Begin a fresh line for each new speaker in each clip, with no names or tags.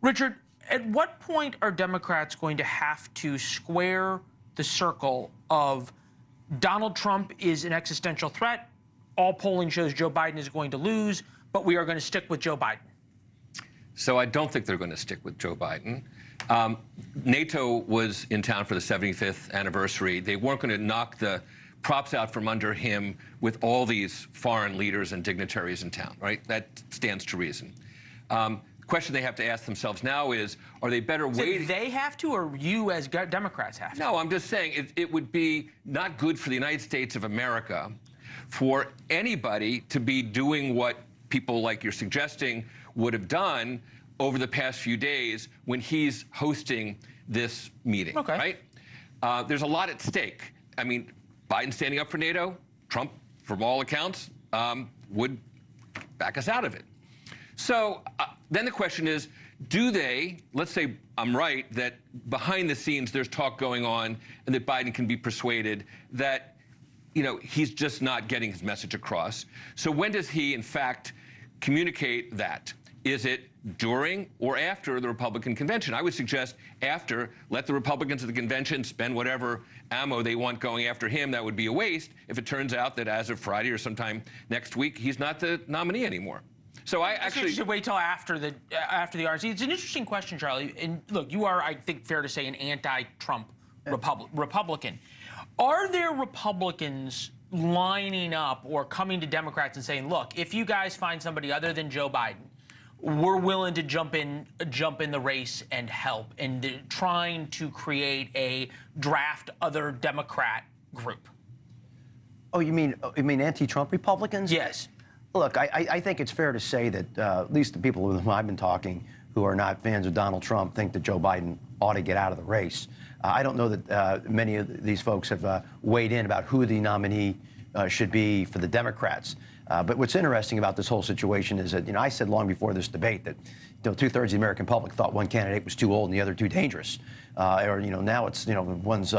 Richard, at what point are Democrats going to have to square the circle of Donald Trump is an existential threat, all polling shows Joe Biden is going to lose, but we are going to stick with Joe Biden?
So I don't think they're going to stick with Joe Biden. NATO was in town for the 75th anniversary. They weren't going to knock the props out from under him with all these foreign leaders and dignitaries in town, right? That stands to reason. The question they have to ask themselves now is, are they better waiting?
They have to, or you as Democrats have to?
No, I'm just saying it would be not good for the United States of America for anybody to be doing what people like you're suggesting would have done over the past few days when he's hosting this meeting, right? There's a lot at stake. I mean, Biden standing up for NATO, Trump, from all accounts, would back us out of it. So then the question is, do they, let's say I'm right, that behind the scenes there's talk going on and that Biden can be persuaded that, you know, he's just not getting his message across. So when does he, in fact, communicate that? Is it during or after the Republican convention? I would suggest after. Let the Republicans of the convention spend whatever ammo they want going after him. That would be a waste if it turns out that as of Friday or sometime next week, he's not the nominee anymore. So I actually
should wait till after the RNC. It's an interesting question, Charlie. And look, you are, I think, fair to say, an anti-Trump Republican. Are there Republicans lining up or coming to Democrats and saying, look, if you guys find somebody other than Joe Biden, we're willing to jump in the race and help, and trying to create a draft other Democrat group?
Oh, you mean anti-Trump Republicans?
Yes.
Look, I think it's fair to say that at least the people with whom I've been talking who are not fans of Donald Trump think that Joe Biden ought to get out of the race. I don't know that many of these folks have weighed in about who the nominee should be for the Democrats. But what's interesting about this whole situation is that, I said long before this debate that, 2/3 of the American public thought one candidate was too old and the other too dangerous. Or, now it's, one's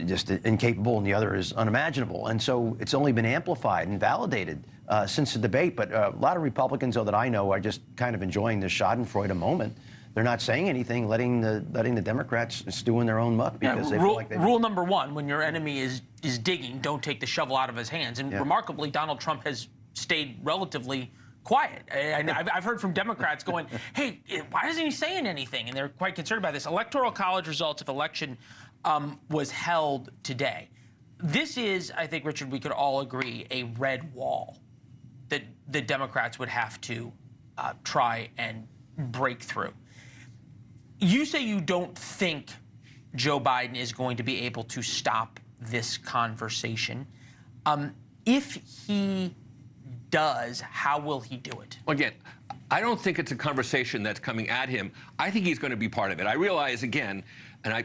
just incapable and the other is unimaginable. And so it's only been amplified and validated since the debate. But a lot of Republicans, though, that I know are just kind of enjoying this Schadenfreude moment. They're not saying anything, letting the Democrats stew in their own muck because they feel like they...
Rule number one, when your enemy is digging, don't take the shovel out of his hands. And remarkably, Donald Trump has stayed relatively quiet. And I've heard from Democrats going, hey, why isn't he saying anything? And they're quite concerned about this. Electoral college results of election was held today. This is, I think, Richard, we could all agree, a red wall that the Democrats would have to try and break through. You say you don't think Joe Biden is going to be able to stop this conversation. If he does, how will he do it?
Again, I don't think it's a conversation that's coming at him. I think he's going to be part of it. I realize, again, and I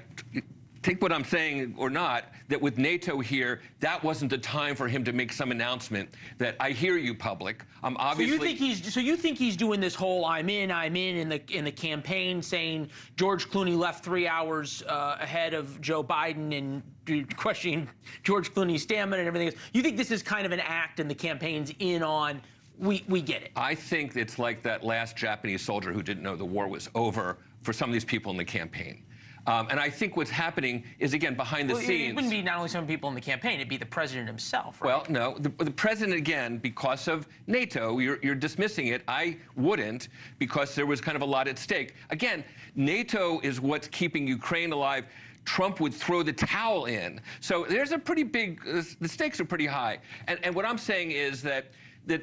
take what I'm saying or not, that with NATO here, that wasn't the time for him to make some announcement that I hear you, public. Obviously.
So you think he's doing this whole I'm in the campaign, saying George Clooney left 3 hours ahead of Joe Biden and questioning George Clooney's stamina and everything else. You think this is kind of an act and the campaign's in on, we get it?
I think it's like that last Japanese soldier who didn't know the war was over for some of these people in the campaign. And I think what's happening is, again, behind the scenes...
It wouldn't be not only some people in the campaign, it'd be the president himself, right?
Well, no. The president, again, because of NATO, you're dismissing it. I wouldn't, because there was kind of a lot at stake. Again, NATO is what's keeping Ukraine alive. Trump would throw the towel in. So there's a pretty big... the stakes are pretty high. And what I'm saying is that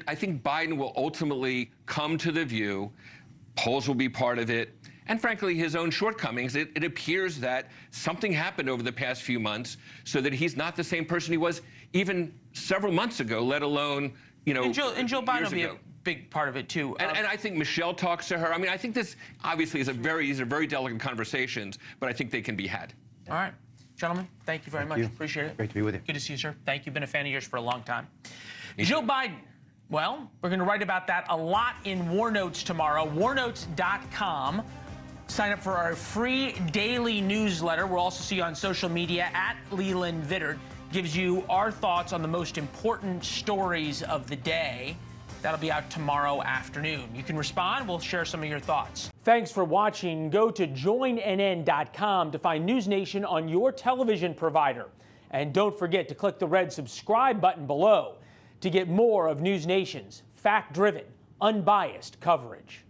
I think Biden will ultimately come to the view, polls will be part of it, and frankly, his own shortcomings. It appears that something happened over the past few months so that he's not the same person he was even several months ago, let alone,
And Joe Biden will be a big part of it, too.
And I think Michelle talks to her. I mean, I think this obviously is these are very delicate conversations, but I think they can be had.
All right. Gentlemen, thank you very much. Appreciate it.
Great to be with you.
Good to see you, sir. Thank you. Been a fan of yours for a long time. Joe Biden. Well, we're going to write about that a lot in War Notes tomorrow. warnotes.com. Sign up for our free daily newsletter. We'll also see you on social media at Leland Vittert. Gives you our thoughts on the most important stories of the day. That'll be out tomorrow afternoon. You can respond. We'll share some of your thoughts.
Thanks for watching. Go to joinnn.com to find NewsNation on your television provider. And don't forget to click the red subscribe button below to get more of NewsNation's fact-driven, unbiased coverage.